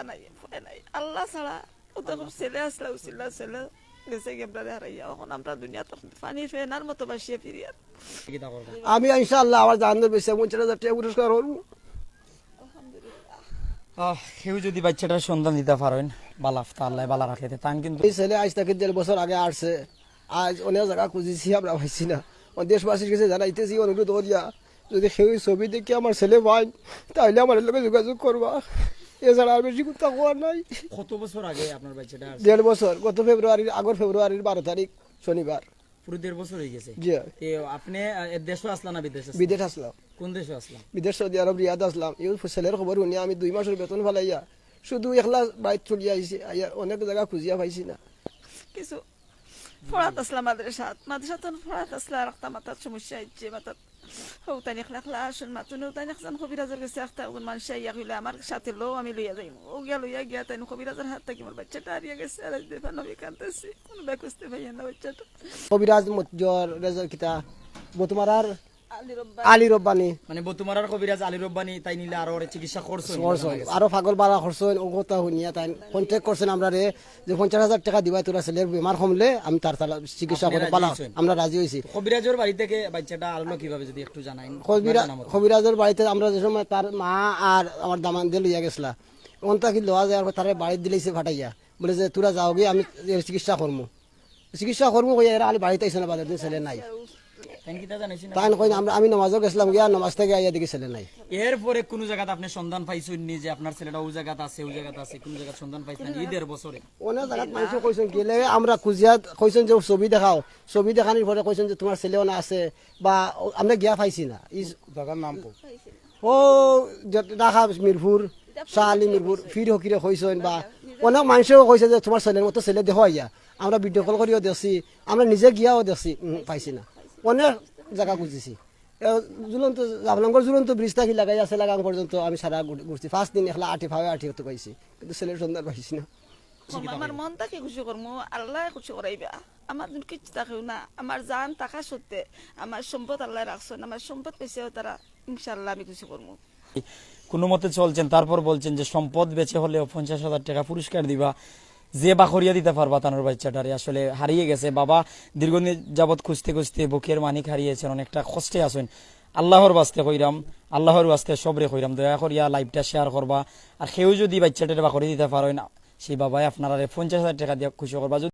নাই নাই আল্লাহ ছাড়া ওটা ছেলে আসলে উচিল্লা ছেলে গেছে আমরা হারাইয়া এখন আমরা দুনিয়া তখন পানি ফেনার মতো বাসিয়ে ফিরিয়া আমি ইনশাআল্লাহ আমার জানতে বেশি 50,000 টাকা পুরস্কার হল। কেউ যদি বাচ্চাটার সন্ধান দিতে পারেন বালাফতা আল্লাহ বালা রাখে তান কিন্তু এই ছেলে আজ থেকে 1.5 বছর আগে আসছে, আজ অনেক জায়গা খুঁজেছি আমরা পাইছি না। দেশবাসীর কাছে জানাইতেছি অনুরোধ করিয়া যদি সেই ছবি দেখে আমার ছেলে পাই তাহলে আমার লোকে যোগাযোগ করবা, এছাড়া আর বেশি কথা হওয়ার নাই। কত বছর আগে আপনার বাচ্চাটা 1.5 বছর, গত ফেব্রুয়ারির 12 তারিখ শনিবার। পুরো 1.5 বছর হয়ে গেছে। জি আপনি দেশে আসলাম না বিদেশে? বিদেশ আসলাম। কোন দেশে আসলাম? বিদেশ সৌদি আরব রিয়াদ আসলাম। এই ছেলের খবর শুনি আমি 2 মাসের বেতন ফেলাইয়া শুধু একলা বাইক চলিয়া আইছি, অনেক জায়গা খুঁজিয়া পাইছি না। কিছু ফরাত আসলাম মাদ্রাসা তো ফরাত আসলা রাখতা মাথার সমস্যা হচ্ছে মাথার হৌতানি খেলা আসুন মাতুন হৌতানি একজন কবিরাজের কাছে একটা মানুষ ইয়া হইলে আমার সাথে লো আমি লইয়া যাই ও লইয়া গিয়া তাই কবিরাজের হাত থেকে আমার বাচ্চাটা হারিয়ে গেছে আর দেফা নবী কাঁদতেছি কোনো ব্যকুস্তে ভাইয়া না বাচ্চাটা। কবিরাজ মজ্জর রেজর কিতা বতুমারার আলী রব্বানি মানে বতুমারার কবিরাজ আলী রব্বানি তাই নিলে আরো চিকিৎসা করছেন আরো পাগল বাড়া করছেন ও কথা শুনিয়া তাই কন্ট্যাক্ট করছেন আমরা রে যে 50,000 টাকা দিবা তোরা ছেলের বেমার কমলে আমি তার চিকিৎসা করে পালা আমরা রাজি হয়েছি। কবিরাজের বাড়ি থেকে বাচ্চাটা আলো কিভাবে যদি একটু জানাই? কবিরাজের বাড়িতে আমরা যে সময় তার মা আর আমার দামান দিয়ে লইয়া গেছিলা ওনটা কি লওয়া যায় তার বাড়ি দিলেছে ফাটাইয়া বলে যে তোরা যাও গিয়ে আমি চিকিৎসা করবো কইয়া এরা আলি বাড়িতে আইসে না বাজার দিন ছেলে নাই তাই কই আমি নামাজও গেছিলাম গিয়া নামাজ থেকে আইয়া দেখি ছেলে নাই। এরপরে কোন জায়গাতে আপনি সন্ধান পাইছেন নি যে আপনার ছেলেটা ওই জায়গাতে আছে কোন জায়গায় সন্ধান পাইছেন? ঈদের বছরে অনেক জায়গাত মানুষ কইছেন গেলে আমরা খুঁজিয়া কইছেন যে ছবি দেখাও, ছবি দেখানোর পরে কইছেন যে তোমার ছেলেও না আছে বা আমরা গিয়া পাইছি না। এই জায়গার নাম ও ঢাকা মিরপুর শাহালি মিরপুর ফির হকিরে কইছেন বা অনেক মানুষও কইছে যে তোমার ছেলের মতো ছেলে দেখো আইয়া আমরা ভিডিও কল করিও দেখছি, আমরা নিজে গিয়াও দেখছি পাইছি না। অনেক জায়গা খুঁজেছি ঝুলন্ত জাফলঙ্গর ঝুলন্ত ব্রিজটা কি লাগাই আছে লাগান পর্যন্ত আমি সারা ঘুরছি 5 দিন একলা আঠি হতে পাইছি কিন্তু ছেলের সন্ধান পাইছি না। আমার মনটাকে খুশি করবো আল্লাহ খুশি করাইবা আমার কিছু থাকেও না আমার জান টাকা সত্যি আমার সম্পদ আল্লাহ রাখছেন আমার সম্পদ পেয়েছে তারা ইনশাল্লাহ আমি খুশি করবো। কোনো মতে চলছেন তারপর বলছেন যে সম্পদ বেচে হলেও 50,000 টাকা পুরস্কার দিবা যে বাখরিয়া দিতে পারবা তানোর বাচ্চাটারে আসলে হারিয়ে গেছে বাবা দীর্ঘদিন যাবৎ খুঁজতে খুঁজতে বুকের মানিক হারিয়েছেন অনেকটা কষ্টে আছেন। আল্লাহর বাস্তে কইরাম আল্লাহর বাস্তে সবরে কইরাম দয়া করিয়া লাইভটা শেয়ার করবা আর কেউ যদি বাচ্চাটারে বাখরি দিতে পারেন সেই বাবাই আপনারা 50,000 টাকা দিয়ে খুশি করবা।